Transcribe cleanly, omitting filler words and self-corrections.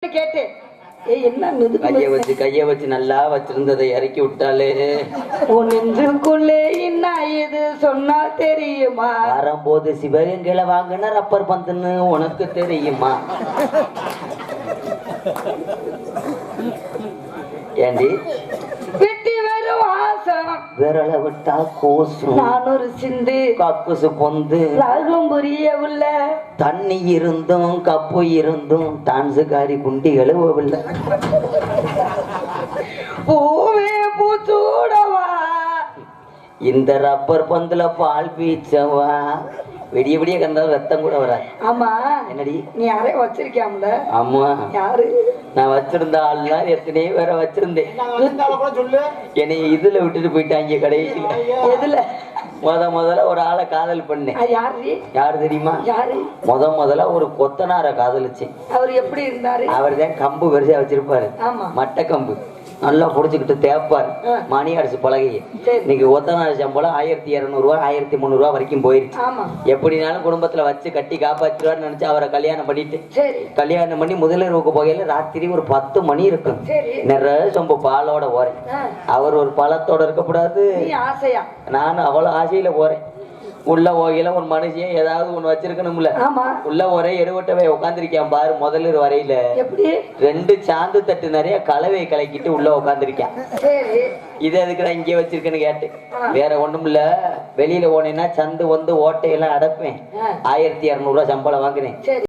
கேட்டேன். என்ன கைய வச்சு நல்லா வச்சிருந்ததை இறக்கி விட்டாலே நெஞ்சுக்குள்ளே என்ன இது சொன்னா தெரியுமா? வரும்போது சிவகங்கையில வாங்கின ரப்பர் பந்துன்னு உனக்கு தெரியுமா? ஏண்டி வெட்டி வரும் ஆசம் விரல விட்டா கோசும் நான் ஒரு சிந்து கக்குசு பொந்து ராகம் புரியவில்ல தண்ணி இருந்தும் கப்பு இருந்தும் டான்ஸுக்காரி குண்டி கழுவவில்லை. பூவே பூச்சூடவா இந்த ரப்பர் பந்துல பால் பீச்சவா விடிய விடிய கண்டாலும் ரத்தம் கூட வராது. ஆமா என்னடி நீ யாரையும் வச்சிருக்கியாம்ல? ஆமா யாரு? நான் வச்சிருந்த ஆள்லாம் எத்தனையோ வேற வச்சிருந்தேன். என்னை இதுல விட்டுட்டு போயிட்டாங்க கடைசியில. எதுல? முதல்ல ஒரு ஆளை காதல் பண்ணேன். யாரு தெரியுமா? யாரு? முதல்ல ஒரு கொத்தனார காதலிச்சேன். அவர் எப்படி இருந்தாரு? அவர் தான் கம்பு வரிசையா வச்சிருப்பாரு. மட்டை கம்பு நல்லா புடிச்சுக்கிட்டு தேப்பாரு மணி அடிச்சு பழகைய. இன்னைக்கு ஒத்தனார சம்பளம் 1200 ரூபாய் 1300 ரூபாய் வரைக்கும் போயிருச்சு. எப்படினாலும் குடும்பத்துல வச்சு கட்டி காப்பாற்றுவான்னு நினைச்சு அவரை கல்யாணம் பண்ணிட்டு கல்யாணம் பண்ணி முதலிரவுக்கு போகையில ராத்திரி ஒரு 10 மணி இருக்கும். நிறைய சொம்ப பாலோட போறேன். அவர் ஒரு பழத்தோட இருக்கக்கூடாது. நானும் அவ்வளவு ஆசையில போறேன். உள்ள போகையில ஒரு மனுஷன் ஏதாவது ஒண்ணு வச்சிருக்கணும்ல. உள்ள ஒரே எடுவட்டவே உட்காந்துருக்கான் பாரு. முதலில் வரையில 2 சாந்து தட்டு நிறைய கலவையை கலக்கிட்டு உள்ள உட்காந்துருக்கான். இது எதுக்கு நான் இங்கே வச்சிருக்கேன்னு கேட்டேன். வேற ஒண்ணும் இல்ல, வெளியில போனேன்னா சந்து வந்து ஓட்டையெல்லாம் அடைப்பேன். 1200 ரூபாய் சம்பளம் வாங்குறேன்.